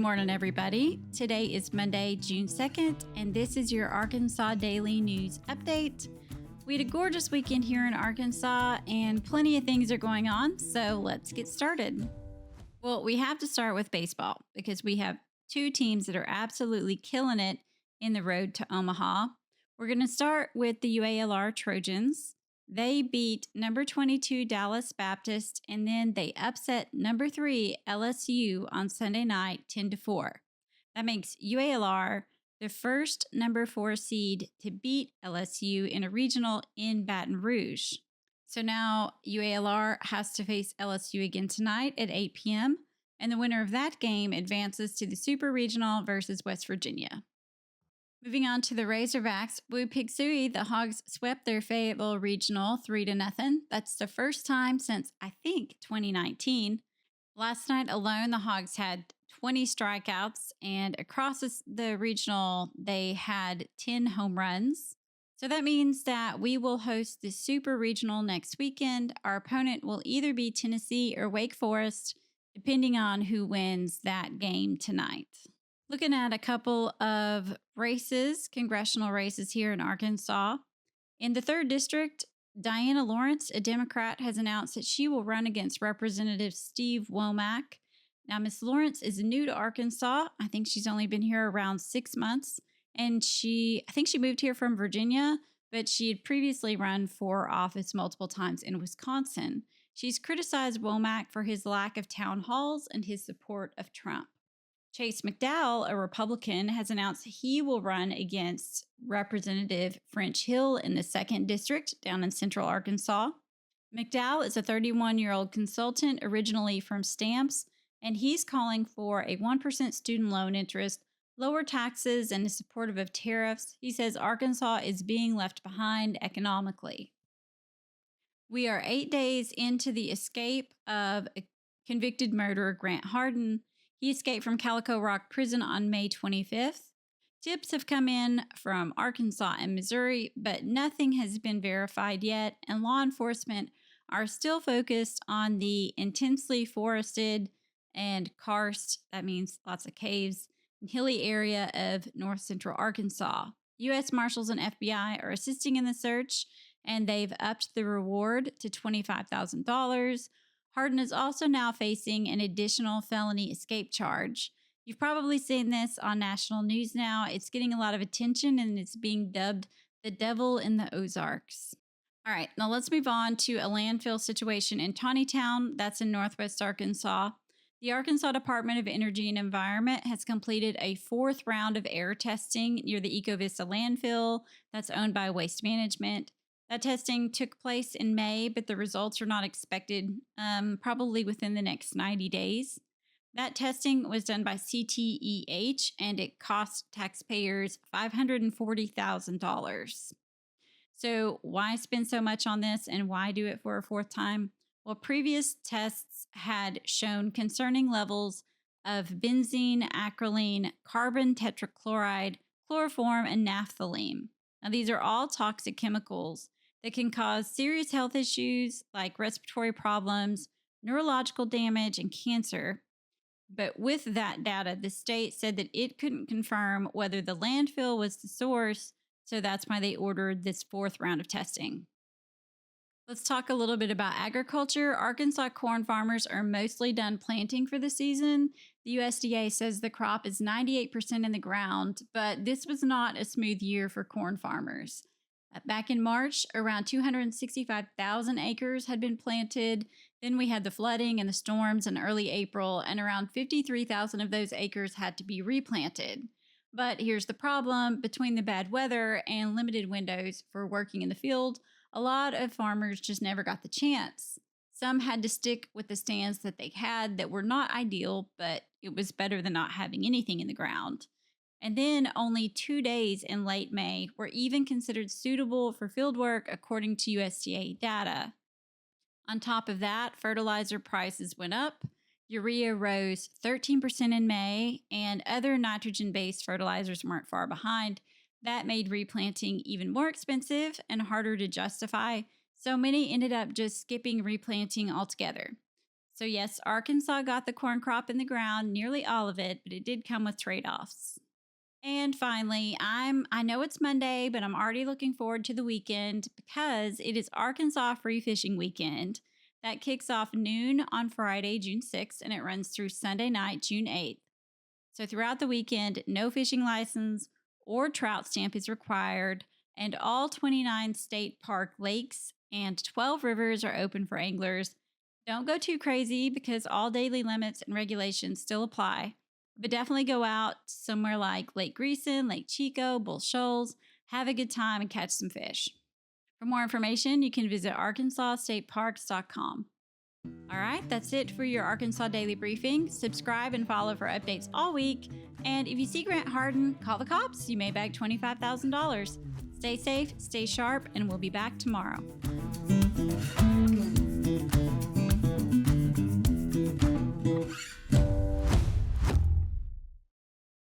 morning, everybody. Today is Monday, June 2nd, and this is your Arkansas Daily News Update. We had a gorgeous weekend here in Arkansas, and plenty of things are going on, so let's get started. Well, we have to start with baseball because we have two teams that are absolutely killing it in the road to Omaha. We're going to start with the UALR Trojans. They beat number 22 Dallas Baptist, and then they upset number 3 LSU on Sunday night 10-4. That makes UALR the first number 4 seed to beat LSU in a regional in Baton Rouge. So now UALR has to face LSU again tonight at 8 p.m., and the winner of that game advances to the Super Regional versus West Virginia. Moving on to the Razorbacks, Blue Pig Suey, the Hogs swept their Fayetteville Regional 3-0. That's the first time since, I think, 2019. Last night alone, the Hogs had 20 strikeouts, and across the regional, they had 10 home runs. So that means that we will host the Super Regional next weekend. Our opponent will either be Tennessee or Wake Forest, depending on who wins that game tonight. Looking at a couple of races, congressional races here in Arkansas. In the 3rd District, Diana Lawrence, a Democrat, has announced that she will run against Representative Steve Womack. Now, Miss Lawrence is new to Arkansas. I think she's only been here around 6 months. And I think she moved here from Virginia, but she had previously run for office multiple times in Wisconsin. She's criticized Womack for his lack of town halls and his support of Trump. Chase McDowell, a Republican, has announced he will run against Representative French Hill in the 2nd District down in central Arkansas. McDowell is a 31-year-old consultant originally from Stamps, and he's calling for a 1% student loan interest, lower taxes, and is supportive of tariffs. He says Arkansas is being left behind economically. We are 8 days into the escape of convicted murderer Grant Hardin. He escaped from Calico Rock Prison on May 25th. Tips have come in from Arkansas and Missouri, but nothing has been verified yet, and law enforcement are still focused on the intensely forested and karst, that means lots of caves, and hilly area of north central Arkansas. U.S. Marshals and FBI are assisting in the search, and they've upped the reward to $25,000. Hardin is also now facing an additional felony escape charge. You've probably seen this on national news now. It's getting a lot of attention, and it's being dubbed the devil in the Ozarks. All right, now let's move on to a landfill situation in Tontitown. That's in northwest Arkansas. The Arkansas Department of Energy and Environment has completed a 4th round of air testing near the Ecovista landfill that's owned by Waste Management. That testing took place in May, but the results are not expected probably within the next 90 days. That testing was done by CTEH, and it cost taxpayers $540,000. So why spend so much on this, and why do it for a 4th time? Well, previous tests had shown concerning levels of benzene, acrolein, carbon tetrachloride, chloroform, and naphthalene. Now, these are all toxic chemicals that can cause serious health issues like respiratory problems, neurological damage, and cancer. But with that data, the state said that it couldn't confirm whether the landfill was the source, so that's why they ordered this 4th round of testing. Let's talk a little bit about agriculture. Arkansas corn farmers are mostly done planting for the season. The USDA says the crop is 98% in the ground, but this was not a smooth year for corn farmers. Back in March, around 265,000 acres had been planted. Then we had the flooding and the storms in early April, and around 53,000 of those acres had to be replanted. But here's the problem: between the bad weather and limited windows for working in the field, a lot of farmers just never got the chance. Some had to stick with the stands that they had that were not ideal, but it was better than not having anything in the ground. And then only 2 days in late May were even considered suitable for field work, according to USDA data. On top of that, fertilizer prices went up. Urea rose 13% in May, and other nitrogen-based fertilizers weren't far behind. That made replanting even more expensive and harder to justify, so many ended up just skipping replanting altogether. So yes, Arkansas got the corn crop in the ground, nearly all of it, but it did come with trade-offs. And finally, I know it's Monday, but I'm already looking forward to the weekend because it is Arkansas Free Fishing Weekend. That kicks off noon on Friday, June 6th, and it runs through Sunday night, June 8th. So throughout the weekend, no fishing license or trout stamp is required, and all 29 state park lakes and 12 rivers are open for anglers. Don't go too crazy because all daily limits and regulations still apply. But definitely go out somewhere like Lake Greason, Lake Chico, Bull Shoals, have a good time and catch some fish. For more information, you can visit arkansasstateparks.com. All right, that's it for your Arkansas Daily Briefing. Subscribe and follow for updates all week. And if you see Grant Hardin, call the cops. You may bag $25,000. Stay safe, stay sharp, and we'll be back tomorrow.